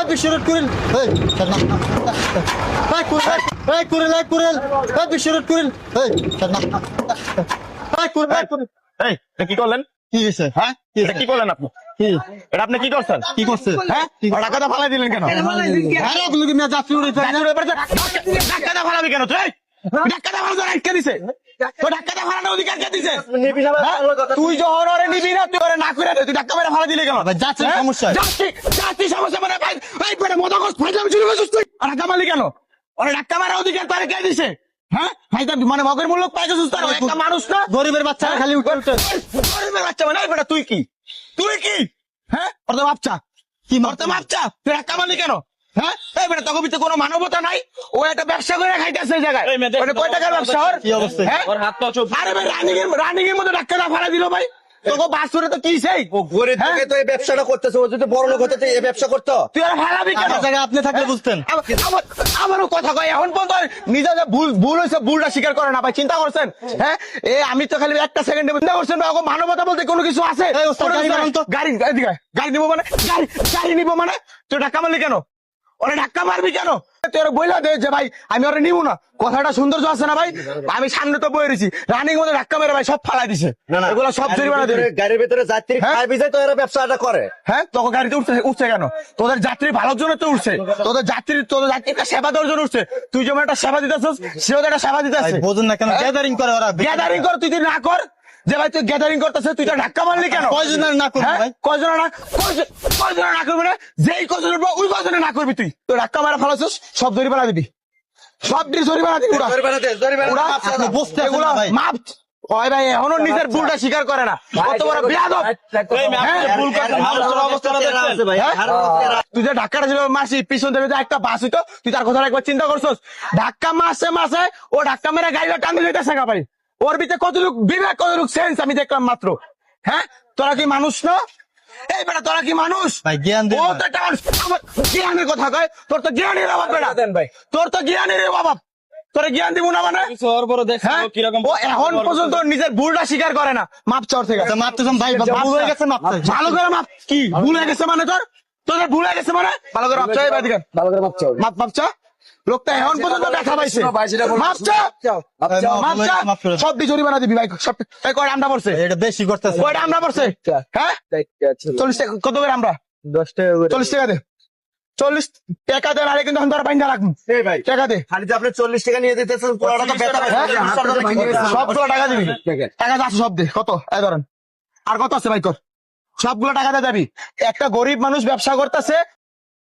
বিশ্বরোড করেন বিশ্বরোড করেন এই এটা কি করলেন? কি হয়েছে? হ্যাঁ এটা কি করলেন আপনি? কি এটা আপনি কি করছেন? কি করছে? হ্যাঁ টাকাটা ফালাই দিলেন কেন? যাত্রী উড়েছে টাকাটা ফালাবি কেন তুই? টাকাটা ফালানোর আটকে দিছে। তো টাকাটা ফালানোর অধিকার কে দিছে? হ্যাঁ? তুই যখন ওরে নিবি না তুই ওরে না করে দে, তুই টাকা মেরে ফালা দিলে কেন? যাত্রীর হ্যাঁ? সমস্যা। যাত্রী সমস্যা মানে ভাই এই পেটে মদকস ফাইজলামি শুরু করছিস তুই। আর টাকা মারলি কেন? ওরে টাকা মারার অধিকার তারে কে দিছে? হ্যাঁ ফাইজা মানে মগের মূল্য পাই গেছিস তার একটা মানুষ না গরিবের বাচ্চারা খালি উঠে উঠে গরিবের বাচ্চা মানে এই বেটা তুই কি হ্যাঁ ওর তো বাচ্চা কি ওর তো বাচ্চা তুই টাকা মারলি কেন? হ্যাঁ এই বেটা তোকে ভিতরে কোনো মানবতা নাই। ও একটা ব্যবসা করে খাইতেছে এই জায়গায়। ওটা কয় টাকার ব্যবসা ওর? কি অবস্থা? হ্যাঁ? আরে ভাই রানিং এর মধ্যে টাকা ফালা দিল ভাই। তোকে বাসুরে তো কি সেই ও গরিব থেকে তো এই ব্যবসাটা করতেছে, ও যদি বড় লোক হতে এই ব্যবসা করতো। তুই আর ফালাবি কেন? আমার জায়গায় আপনি থাকলে বুঝতেন। আমারও কথা কয় এখন পর্যন্ত নিজে যে ভুল হয়েছে ভুলটা স্বীকার করে না ভাই। চিন্তা করছেন? হ্যাঁ আমি তো খালি একটা সেকেন্ডে চিন্তা করছেন ভাই, মানবতা বলতে কোনো কিছু আছে? এই ওস্তাদ, গাড়ি নামান তো। গাড়ি এদিকে আয়। গাড়ি নিবো মানে গাড়ি নিবো মানে তুই ধাক্কা মারলি কেন? ওরা ধাক্কা মারবি কেন? তুই ওরা বইলা দে যে ভাই আমি ওরা নিবো না। কথাটা সৌন্দর্য আছে না ভাই? আমি সামনে তো বয়ে রয়েছি, রানিং মধ্যে ধাক্কা মেরে ভাই সব ফালাই দিছে। এগুলো সব জরিমানা দেবে। গাড়ির ভিতরে যাত্রী হ্যাঁ? খাই বিজায় তো এরা ব্যবসাটা করে। হ্যাঁ তোকে গাড়িতে উঠছে কেন? তোদের যাত্রী ভালোর জন্য তো উঠছে, তোদের যাত্রীকে সেবা দেওয়ার জন্য উঠছে। তুই যেমন একটা সেবা দিতেছিস সেও তো একটা সেবা দিতে ভাই, বোঝেন না কেন? গ্যাদারিং করে ওরা। গ্যাদারিং কর, তুই যদি না কর যে ভাই তুই গ্যাদারিং করতেছে তুই তো ধাক্কা মারলি কেন? কয়জনের না করবো হ্যাঁ? ভাই? কয়জনের না করবি না? যেই কয়জন উঠবো ওই কয়জনের না করবি তুই। তো ধাক্কা মারা ফেলাছিস সব জরিমানা দিবি, সব জরিমানা দিবি। ওরা জরিমানা দে, জরিমানা ওরা মাপ চাঁদা। আপনি বুঝতে পারছেন এগুলো না ভাই। মাপ ওই ভাই এখনো নিজের ভুলটা স্বীকার করে না। কত বড় বেয়াদব! হ্যাঁ? ভুল করতে মানুষের অবস্থাটা দেখছেন ভাই। হ্যাঁ? আর এরা- তুই যে ধাক্কাটা যেভাবে মারছিস পিছন থেকে যে একটা বাস হইতো তুই তার কথা একবার চিন্তা করছিস? ধাক্কা মারছে ও ধাক্কা মেরে গাড়িটা টান দিতে শেখা ভাই। ওর ভিতরে কতটুক বিবেক কতটুক সেন্স আমি দেখলাম মাত্র। হ্যাঁ তোরা কি মানুষ না? এই বেটা তোরা কি মানুষ? ভাই, জ্ঞান দিন ও ভাই। তো একটা মানুষ। আমার জ্ঞানের কথা কয়, তোর তো জ্ঞানের অভাব বেটা। দেন ভাই। তোর তো জ্ঞানের অভাব। তোরা জ্ঞান দিব না মানে? হ্যাঁ? ও এখন পর্যন্ত নিজের ভুলটা স্বীকার করে না। মাপ চাওয়ার থেকে আচ্ছা, মাপতেছেন ভাই, ভুল হয়ে গেছে, মাপতেন। ভালো করে মাপ কি ভুল হয়ে গেছে মানে তোদের ভুল হয়ে গেছে মানে ভালো করে মাপ চাই বাদিকে ভালো করে মাপ চাও। মাপ চা লোকটা এখন পর্যন্ত দেখা পাইছে। ভাই, সেটা বলুন। মাপ চা মাপ চাও। মাপ চা মাফ করে দাও। সব দিয়ে জরিমানা দিবি ভাই। সব এই কয়টা আমরা পড়ছে? এটা বেশি করতেছে। কয়টা আমরা পড়ছে? হ্যাঁ 40 টাকা কত করে আমরা? 10 টাকা করে। 40 টাকা দে। 40 টাকা দে নাহলে কিন্তু এখন তোর বাইন্দা রাখবো। এই ভাই, টাকা দে। খালি যে আপনি 40 টাকা নিয়ে দিতেছেন, পুরোটা তো বেচা ভাই। হ্যাঁ? হাতটা তো ভেঙে গেছে। সবগুলো টাকা দিবি। দেখেন। টাকা আছে সব দে। কত? এই ধরেন। আর কত আছে ভাই কর? সবগুলো টাকা দিয়ে যাবি। একটা গরিব মানুষ ব্যবসা করতেছে,